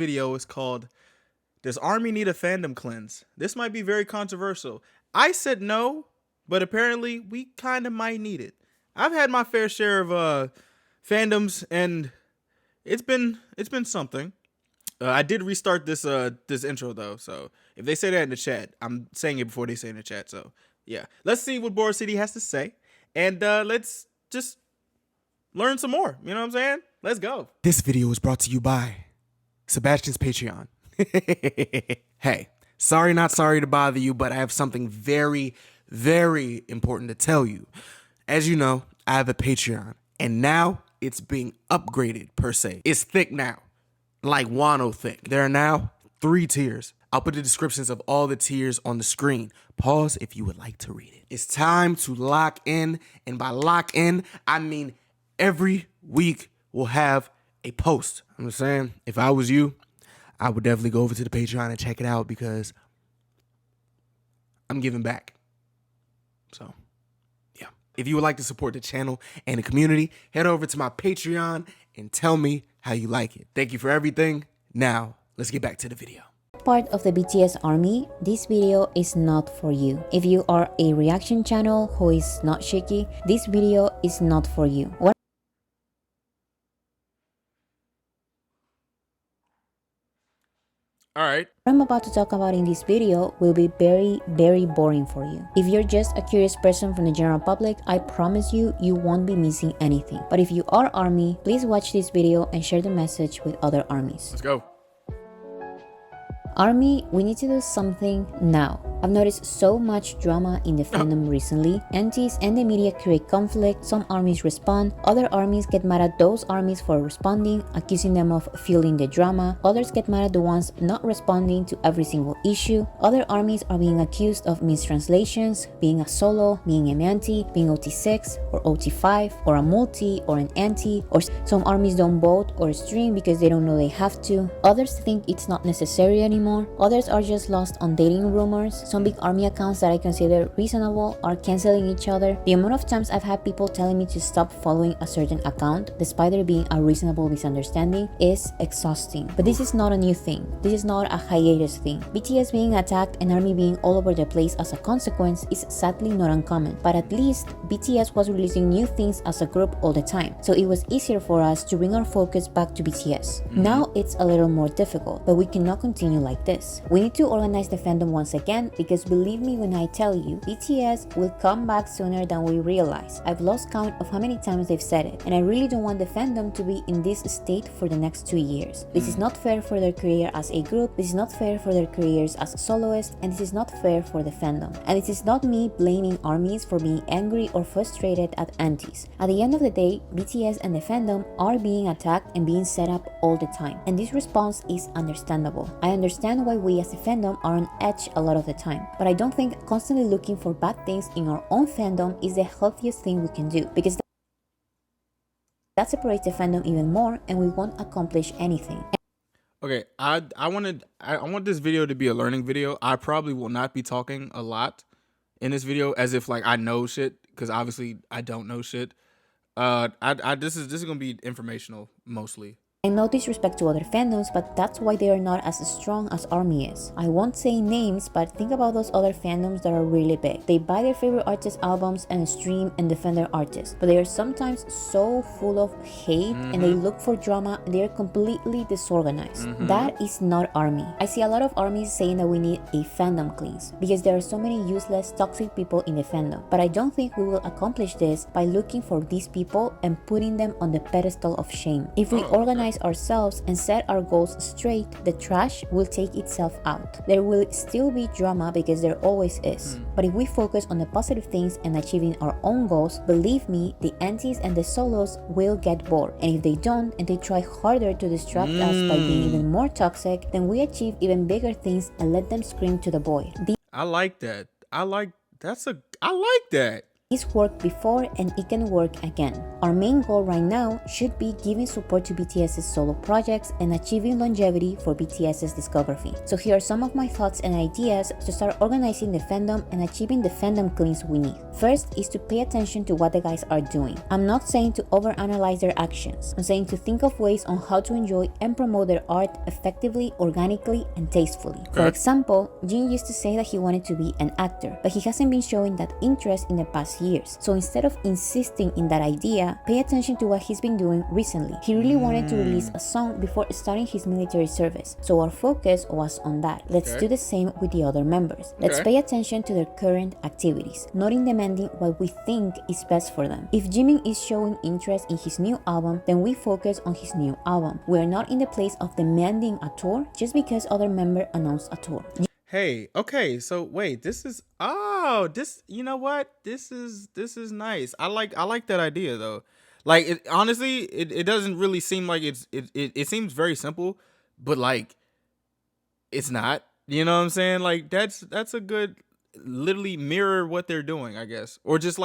Video is called, Does Army Need a Fandom Cleanse? This might be very controversial. I said no, but apparently we kind of might need it. I've had my fair share of fandoms, and it's been something. I did restart this intro though, so if they say that in the chat, I'm saying it before they say it in the chat. So yeah, let's see what Boris City has to say, and let's just learn some more. You know what I'm saying? Let's go. This video is brought to you by Sebastian's Patreon. Hey, not sorry to bother you, but I have something very, very important to tell you. As you know, I have a Patreon, and now it's being upgraded per se. It's thick now, like Wano thick. There are now 3 tiers. I'll put the descriptions of all the tiers on the screen. Pause if you would like to read it. It's time to lock in, and by lock in, I mean every week we'll have a post. I'm just saying, if I was you, I would definitely go over to the Patreon and check it out because I'm giving back. So, yeah. If you would like to support the channel and the community, head over to my Patreon and tell me how you like it. Thank you for everything. Now, let's get back to the video. Part of the BTS army, this video is not for you. If you are a reaction channel who is not shaky, this video is not for you. Alright. What I'm about to talk about in this video will be very, very boring for you. If you're just a curious person from the general public, I promise you, you won't be missing anything. But if you are ARMY, please watch this video and share the message with other ARMYs. Let's go. ARMY, we need to do something now. I've noticed so much drama in the fandom recently. Antis and the media create conflict, some armies respond, other armies get mad at those armies for responding, accusing them of fueling the drama, others get mad at the ones not responding to every single issue, other armies are being accused of mistranslations, being a solo, being an anti, being OT6 or OT5 or a multi or an anti, or some armies don't vote or stream because they don't know they have to, others think it's not necessary anymore, others are just lost on dating rumors. Some big army accounts that I consider reasonable are canceling each other. The amount of times I've had people telling me to stop following a certain account, despite there being a reasonable misunderstanding, is exhausting. But this is not a new thing. This is not a hiatus thing. BTS being attacked and ARMY being all over the place as a consequence is sadly not uncommon. But at least BTS was releasing new things as a group all the time, so it was easier for us to bring our focus back to BTS. Now it's a little more difficult, but we cannot continue like this. We need to organize the fandom once again, because believe me when I tell you, BTS will come back sooner than we realize. I've lost count of how many times they've said it, and I really don't want the fandom to be in this state for the next 2 years. This is not fair for their career as a group, this is not fair for their careers as soloists, and this is not fair for the fandom. And this is not me blaming armies for being angry or frustrated at antis. At the end of the day, BTS and the fandom are being attacked and being set up all the time, and this response is understandable. I understand why we as a fandom are on edge a lot of the time, but I don't think constantly looking for bad things in our own fandom is the healthiest thing we can do, because that separates the fandom even more and we won't accomplish anything. Okay, I want this video to be a learning video. I probably will not be talking a lot in this video as if like I know shit, because obviously I don't know shit. This is gonna be informational mostly. And no disrespect to other fandoms, but that's why they are not as strong as ARMY is. I won't say names, but think about those other fandoms that are really big. They buy their favorite artists' albums and stream and defend their artists, but they are sometimes so full of hate and they look for drama and they are completely disorganized. That is not ARMY. I see a lot of armies saying that we need a fandom cleanse because there are so many useless, toxic people in the fandom, but I don't think we will accomplish this by looking for these people and putting them on the pedestal of shame. If we organize ourselves and set our goals straight, the trash will take itself out. There will still be drama because there always is, but if we focus on the positive things and achieving our own goals, believe me, the antis and the solos will get bored, and if they don't and they try harder to distract us by being even more toxic, then we achieve even bigger things and let them scream to the void. I like that. I like that. This worked before and it can work again. Our main goal right now should be giving support to BTS's solo projects and achieving longevity for BTS's discography. So here are some of my thoughts and ideas to start organizing the fandom and achieving the fandom cleans we need. First is to pay attention to what the guys are doing. I'm not saying to overanalyze their actions. I'm saying to think of ways on how to enjoy and promote their art effectively, organically, and tastefully. For example, Jin used to say that he wanted to be an actor, but he hasn't been showing that interest in the past years. So instead of insisting in that idea, pay attention to what he's been doing recently. He really wanted to release a song before starting his military service, so our focus was on that. Let's do the same with the other members. Let's pay attention to their current activities, not in demanding what we think is best for them. If Jimin is showing interest in his new album, then we focus on his new album. We are not in the place of demanding a tour just because other member announced a tour. Hey, okay, so wait, you know what? This is nice. I like that idea though. Like honestly, it doesn't really seem like it seems very simple, but like it's not. You know what I'm saying? Like that's a good literally mirror what they're doing, I guess. Or just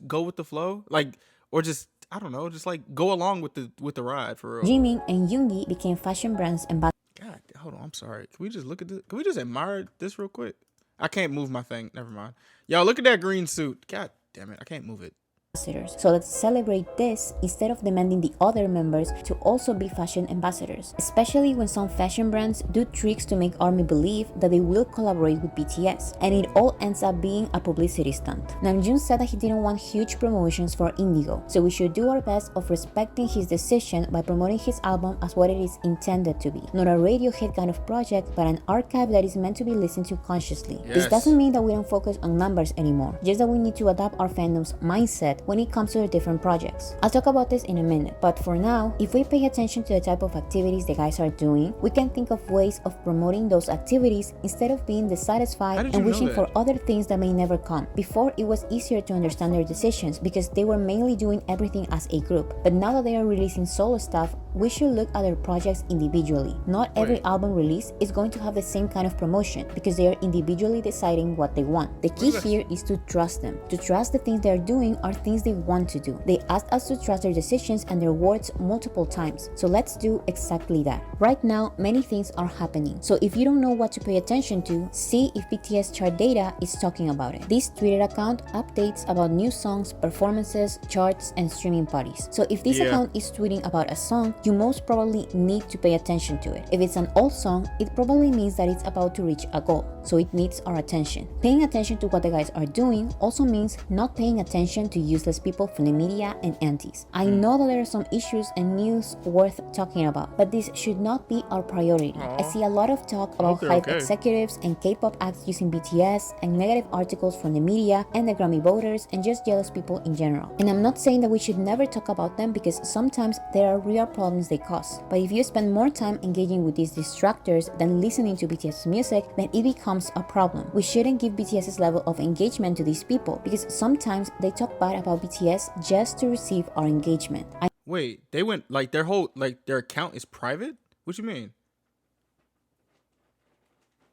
go with the flow. Like or just I don't know, just like go along with the ride for real. Jimin and Yoongi became fashion brands ambassadors. God, hold on. I'm sorry. Can we just look at this? Can we just admire this real quick? I can't move my thing. Never mind. Y'all, look at that green suit. God damn it. I can't move it. So let's celebrate this instead of demanding the other members to also be fashion ambassadors, especially when some fashion brands do tricks to make ARMY believe that they will collaborate with BTS, and it all ends up being a publicity stunt. Namjoon said that he didn't want huge promotions for Indigo, so we should do our best of respecting his decision by promoting his album as what it is intended to be, not a Radiohead kind of project, but an archive that is meant to be listened to consciously. Yes. This doesn't mean that we don't focus on numbers anymore, just that we need to adapt our fandom's mindset when it comes to the different projects. I'll talk about this in a minute, but for now, if we pay attention to the type of activities the guys are doing, we can think of ways of promoting those activities instead of being dissatisfied and wishing for other things that may never come. Before, it was easier to understand their decisions because they were mainly doing everything as a group, but now that they are releasing solo stuff, we should look at their projects individually. Not every album release is going to have the same kind of promotion because they are individually deciding what they want. The key here is to trust them. To trust the things they are doing are things they want to do. They asked us to trust their decisions and their words multiple times, so let's do exactly that. Right now, many things are happening, so if you don't know what to pay attention to, see if BTS chart data is talking about it. This Twitter account updates about new songs, performances, charts, and streaming parties. So if this account is tweeting about a song, you most probably need to pay attention to it. If it's an old song, it probably means that it's about to reach a goal, so it needs our attention. Paying attention to what the guys are doing also means not paying attention to useless people from the media and antis. I know that there are some issues and news worth talking about, but this should not be our priority. I see a lot of talk about hype executives and K-pop acts using BTS and negative articles from the media and the Grammy voters and just jealous people in general. And I'm not saying that we should never talk about them because sometimes there are real problems they cause. But if you spend more time engaging with these distractors than listening to BTS music, then it becomes a problem. We shouldn't give BTS's level of engagement to these people because sometimes they talk bad about BTS just to receive our engagement. Wait, they went like their account is private? What you mean?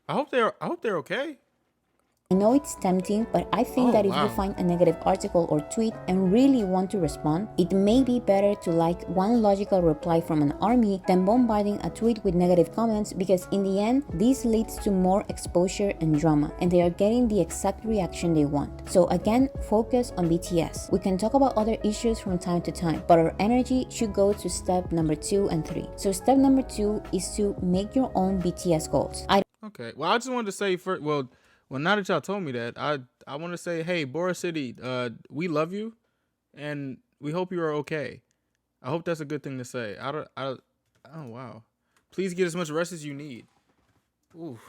I hope they're okay. I know it's tempting, but I think that if you find a negative article or tweet and really want to respond, it may be better to like one logical reply from an army than bombarding a tweet with negative comments because in the end, this leads to more exposure and drama, and they are getting the exact reaction they want. So again, focus on BTS. We can talk about other issues from time to time, but our energy should go to step number 2 and 3. So step number 2 is to make your own BTS goals. Okay, well, I just wanted to say first, well, now that y'all told me that, I want to say, hey, Bora City, we love you, and we hope you are okay. I hope that's a good thing to say. Oh wow, please get as much rest as you need. Oof.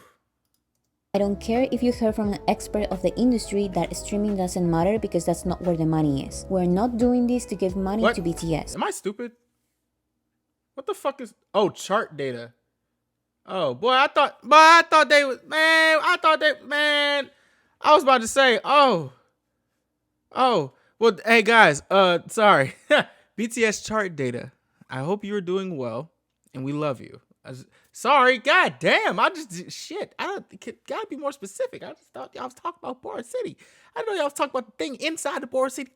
I don't care if you heard from an expert of the industry that streaming doesn't matter because that's not where the money is. We're not doing this to give money to BTS. Am I stupid? What the fuck is? Oh, chart data. Oh boy, I thought they was man. I was about to say, oh, well, hey guys, sorry, BTS chart data. I hope you are doing well, and we love you. Sorry, god damn. I just shit. I don't gotta be more specific. I just thought y'all was talking about Board City. I know y'all was talking about the thing inside the Board City.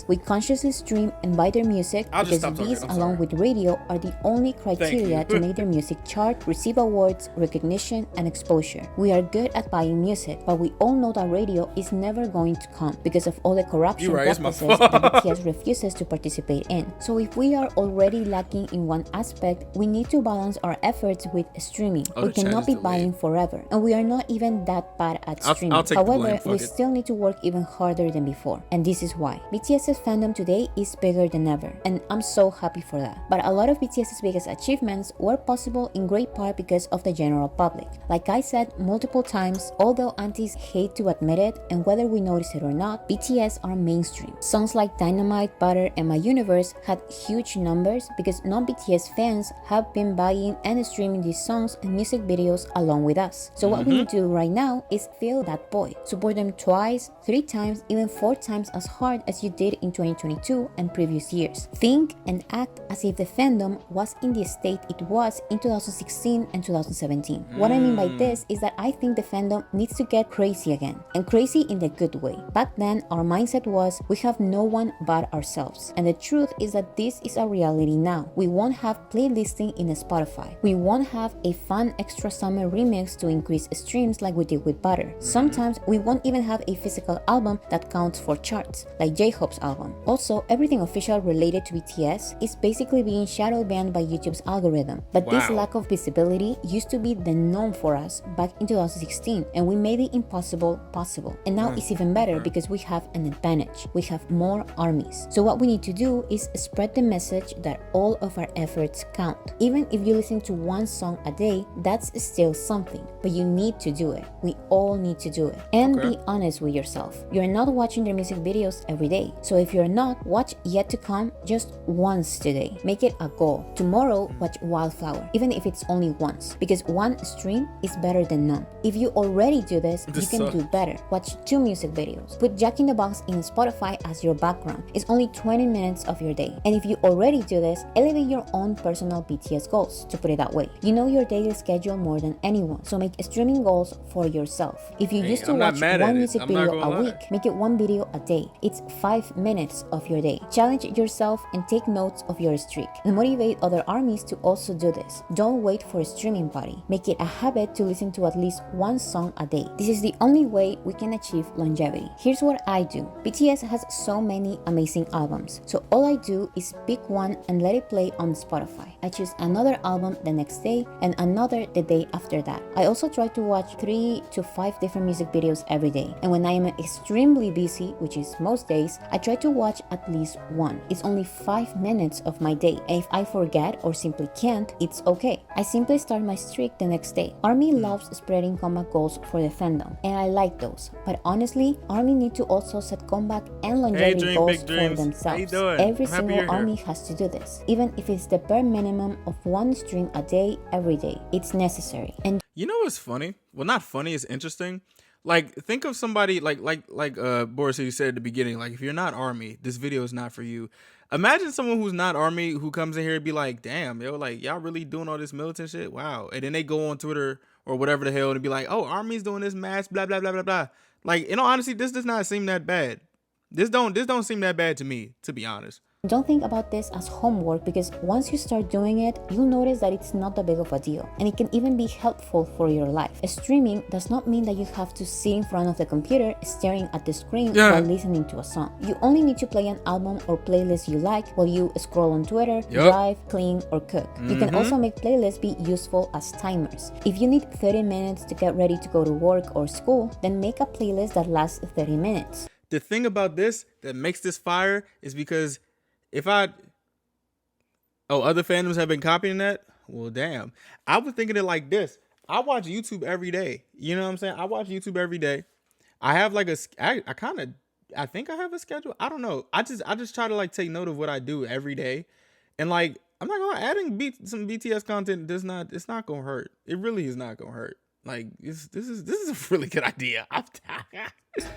We consciously stream and buy their music I'll just because stop these, talking. I'm along sorry. with radio, are the only criteria you. to make their music chart, receive awards, recognition, and exposure. We are good at buying music, but we all know that radio is never going to come because of all the corruption You're right, it's my practices fault. that BTS refuses to participate in. So if we are already lacking in one aspect, we need to balance our efforts with streaming. Oh, We the chat cannot is be delayed. buying forever, and we are not even that bad at I'll streaming. take the blame, However, we fuck it. still need to work even harder than before, and this is why. BTS's fandom today is bigger than ever, and I'm so happy for that. But a lot of BTS's biggest achievements were possible in great part because of the general public. Like I said multiple times, although aunties hate to admit it, and whether we notice it or not, BTS are mainstream. Songs like Dynamite, Butter, and My Universe had huge numbers because non-BTS fans have been buying and streaming these songs and music videos along with us. So what we need to do right now is feel that void. Support them twice, 3 times, even 4 times as hard as you did in 2022 and previous years. Think and act as if the fandom was in the state it was in 2016 and 2017. What I mean by this is that I think the fandom needs to get crazy again, and crazy in the good way. Back then, our mindset was we have no one but ourselves, and the truth is that this is a reality now. We won't have playlisting in Spotify. We won't have a fun extra summer remix to increase streams like we did with Butter. Sometimes we won't even have a physical album that counts for charts, like J-Hope's album. Also, everything official related to BTS is basically being shadow banned by YouTube's algorithm. But this Wow. lack of visibility used to be the norm for us back in 2016, and we made the impossible possible. And now it's even better because we have an advantage. We have more armies. So what we need to do is spread the message that all of our efforts count. Even if you listen to one song a day, that's still something, but you need to do it. We all need to do it. And Okay. be honest with yourself. You're not watching their music videos every day. So if you're not, watch Yet to Come just once today. Make it a goal. Tomorrow, watch Wildflower, even if it's only once, because one stream is better than none. If you already do this, you This can sucks. do better. Watch 2 music videos. Put Jack in the Box in Spotify as your background. It's only 20 minutes of your day. And if you already do this, elevate your own personal BTS goals, to put it that way. You know your daily schedule more than anyone, so make streaming goals for yourself. If you Hey, used to I'm not watch mad at one it. music I'm not video gonna a lie. week, make it 1 video a day. It's 5 minutes of your day. Challenge yourself and take notes of your streak, and motivate other armies to also do this. Don't wait for a streaming party. Make it a habit to listen to at least one song a day. This is the only way we can achieve longevity. Here's what I do. BTS has so many amazing albums, so all I do is pick one and let it play on Spotify. I choose another album the next day and another the day after that. I also try to watch 3 to 5 different music videos every day, and when I am extremely busy, which is most days, I try to watch at least one. It's only 5 minutes of my day, and if I forget or simply can't, it's okay. I simply start my streak the next day. ARMY loves spreading comeback goals for the fandom, and I like those. But honestly, ARMY need to also set comeback and longevity dream goals big for dreams. How you themselves. doing? Every I'm happy single you're here. ARMY has to do this, even if it's the bare minimum of 1 stream a day every day. It's necessary. And You know what's funny? Well, not funny. It's interesting. Like, think of somebody like Boris you said at the beginning. Like, if you're not Army, this video is not for you. Imagine someone who's not Army who comes in here and be like, "Damn, yo, like y'all really doing all this militant shit? Wow!" And then they go on Twitter or whatever the hell and be like, "Oh, Army's doing this mass blah blah blah blah blah." Like, in all honesty, this does not seem that bad. This don't seem that bad to me, to be honest. don't think about this as homework, because once you start doing it, you'll notice that it's not that big of a deal, and it can even be helpful for your life. Streaming does not mean that you have to sit in front of the computer staring at the screen while listening to a song. You only need to play an album or playlist you like while you scroll on Twitter, drive, clean, or cook. You can also make playlists be useful as timers. If you need 30 minutes to get ready to go to work or school, then make a playlist that lasts 30 minutes. The thing about this that makes this fire is because other fandoms have been copying that? Well, damn. I was thinking it like this. I watch YouTube every day. You know what I'm saying? I watch YouTube every day. I have like I think I have a schedule. I don't know. I just try to like take note of what I do every day. And like, I'm not gonna adding some BTS content it's not gonna hurt. It really is not gonna hurt. Like, this is a really good idea.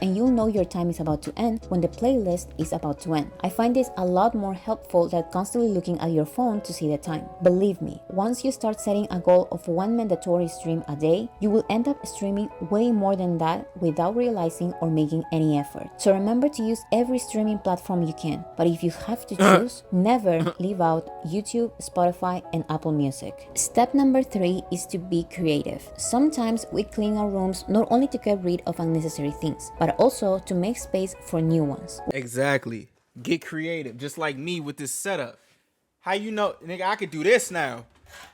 and you'll know your time is about to end when the playlist is about to end. I find this a lot more helpful than constantly looking at your phone to see the time. Believe me, once you start setting a goal of one mandatory stream a day, you will end up streaming way more than that without realizing or making any effort. So remember to use every streaming platform you can, but if you have to choose, never leave out YouTube, Spotify, and Apple Music. Step number 3 is to be creative. Sometimes we clean our rooms not only to get rid of unnecessary things, but also to make space for new ones. Exactly. Get creative, just like me with this setup. How you know, nigga, I could do this now.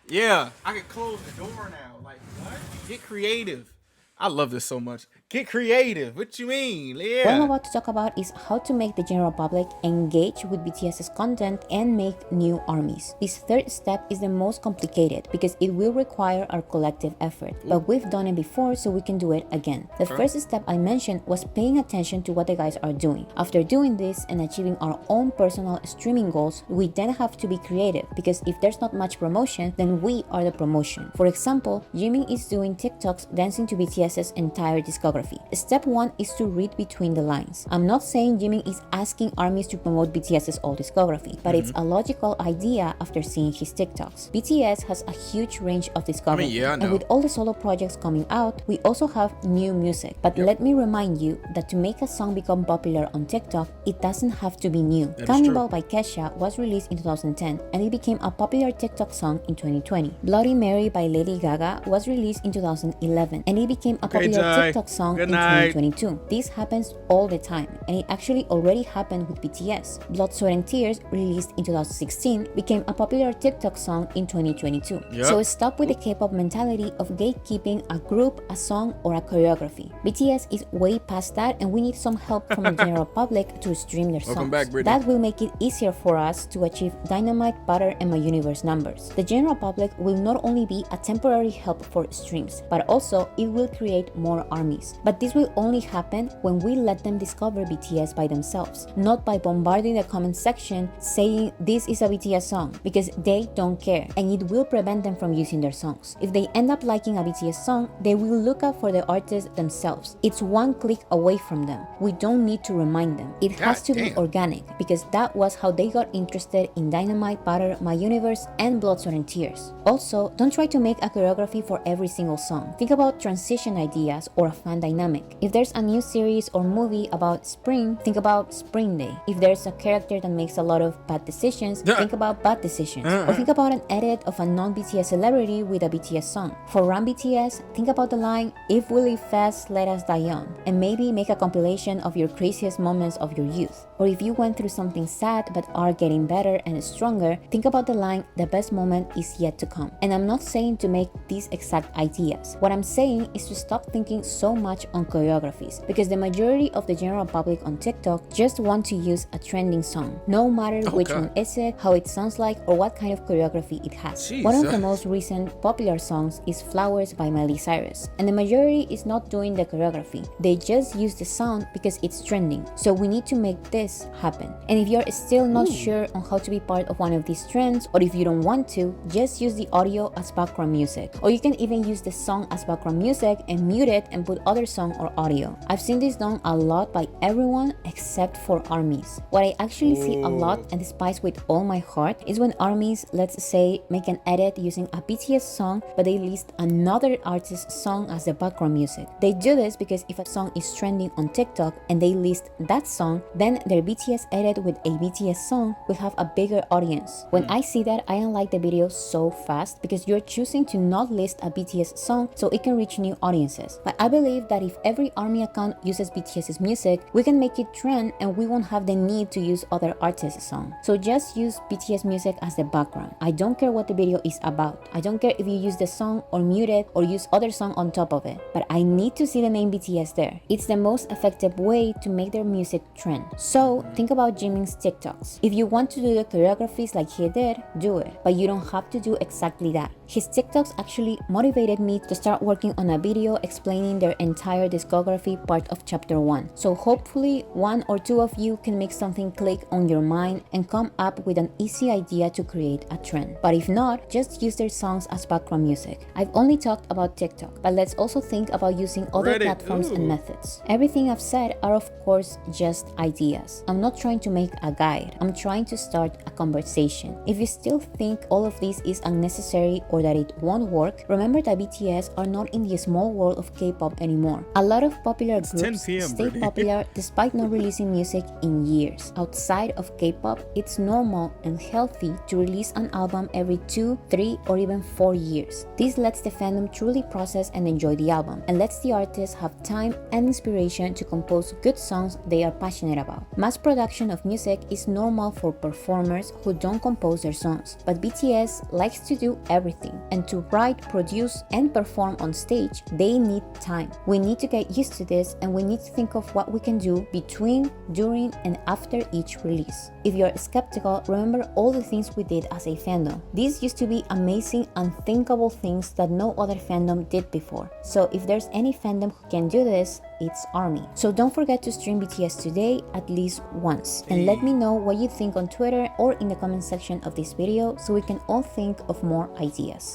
Yeah, I could close the door now. Like, what? Get creative. I love this so much. Get creative. What you mean? Yeah. What I'm about to talk about is how to make the general public engage with BTS's content and make new armies. This third step is the most complicated because it will require our collective effort, but we've done it before, so we can do it again. The first step I mentioned was paying attention to what the guys are doing. After doing this and achieving our own personal streaming goals, we then have to be creative because if there's not much promotion, then we are the promotion. For example, Jimin is doing TikToks dancing to BTS's entire discography. Step 1 is to read between the lines. I'm not saying Jimin is asking armies to promote BTS's old discography, but it's a logical idea after seeing his TikToks. BTS has a huge range of discography, and with all the solo projects coming out, we also have new music. But let me remind you that to make a song become popular on TikTok, it doesn't have to be new. Cannibal by Kesha was released in 2010, and it became a popular TikTok song in 2020. Bloody Mary by Lady Gaga was released in 2011, and it became a popular TikTok song in 2022. This happens all the time, and it actually already happened with BTS. Blood, Sweat and Tears, released in 2016, became a popular TikTok song in 2022. So stop with the K-pop mentality of gatekeeping a group, a song, or a choreography. BTS is way past that, and we need some help from the general public to stream their songs. That will make it easier for us to achieve Dynamite, Butter, and My Universe numbers. The general public will not only be a temporary help for streams, but also it will create more armies. But this will only happen when we let them discover BTS by themselves, not by bombarding the comment section saying this is a BTS song, because they don't care, and it will prevent them from using their songs. If they end up liking a BTS song, they will look up for the artists themselves. It's one click away from them. We don't need to remind them. It has to be organic, because that was how they got interested in Dynamite, Butter, My Universe, and Blood, Sweat and Tears. Also, don't try to make a choreography for every single song. Think about transition ideas or a fan dynamic. If there's a new series or movie about spring, think about Spring Day. If there's a character that makes a lot of bad decisions, think about bad decisions. Or think about an edit of a non-BTS celebrity with a BTS song. For Run BTS, think about the line, "If we live fast, let us die young," and maybe make a compilation of your craziest moments of your youth. Or if you went through something sad but are getting better and stronger, think about the line, "The best moment is yet to come." And I'm not saying to make these exact ideas. What I'm saying is to stop thinking so much on choreographies, because the majority of the general public on TikTok just want to use a trending song, no matter which one is it, how it sounds like, or what kind of choreography it has. One of the most recent popular songs is Flowers by Miley Cyrus, and the majority is not doing the choreography. They just use the sound because it's trending. So we need to make this happen. And if you're still not sure on how to be part of one of these trends, or if you don't want to, just use the audio as background music. Or you can even use the song as background music and mute it and put other song or audio. I've seen this done a lot by everyone except for armies. What I actually see a lot and despise with all my heart is when armies, let's say, make an edit using a BTS song, but they list another artist's song as the background music. They do this because if a song is trending on TikTok and they list that song, then their BTS edit with a BTS song will have a bigger audience. When I see that, I unlike the video so fast because you're choosing to not list a BTS song so it can reach new audiences. But I believe that if every army account uses BTS's music, we can make it trend and we won't have the need to use other artists' song. So just use BTS music as the background. I don't care what the video is about. I don't care if you use the song or mute it or use other song on top of it. But I need to see the name BTS there. It's the most effective way to make their music trend. So think about Jimin's TikToks. If you want to do the choreographies like he did, do it. But you don't have to do exactly that. His TikToks actually motivated me to start working on a video explaining their entire discography part of chapter 1. So hopefully one or two of you can make something click on your mind and come up with an easy idea to create a trend. But if not, just use their songs as background music. I've only talked about TikTok, but let's also think about using other Reddit, platforms ooh. and methods. Everything I've said are of course just ideas. I'm not trying to make a guide. I'm trying to start a conversation. If you still think all of this is unnecessary or that it won't work, remember that BTS are not in the small world of K-pop anymore. A lot of popular 10 groups p.m., stay Brittany. popular despite not releasing music in years. Outside of K-pop, it's normal and healthy to release an album every 2, 3, or even 4 years. This lets the fandom truly process and enjoy the album, and lets the artists have time and inspiration to compose good songs they are passionate about. Mass production of music is normal for performers who don't compose their songs, but BTS likes to do everything, and to write, produce, and perform on stage, they need time. We need to get used to this, and we need to think of what we can do between, during, and after each release. If you're skeptical, remember all the things we did as a fandom. These used to be amazing, unthinkable things that no other fandom did before. So if there's any fandom who can do this, it's ARMY. So don't forget to stream BTS today at least once. And let me know what you think on Twitter or in the comment section of this video so we can all think of more ideas.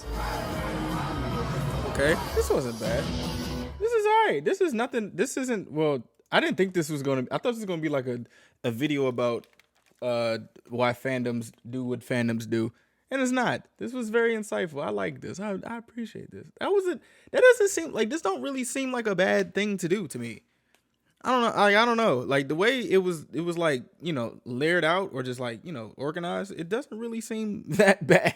Okay, this wasn't bad. This is alright. This is nothing. This isn't. Well, I didn't think this was gonna. I thought this was gonna be like a video about why fandoms do what fandoms do, and it's not. This was very insightful. I like this. I appreciate this. That wasn't. That doesn't seem like this. Don't really seem like a bad thing to do to me. I don't know. I don't know. Like the way it was like, you know, layered out or just like, you know, organized. It doesn't really seem that bad.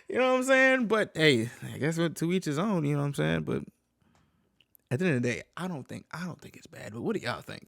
You know what I'm saying? But hey, I guess to each his own. You know what I'm saying? But at the end of the day, I don't think it's bad. But what do y'all think?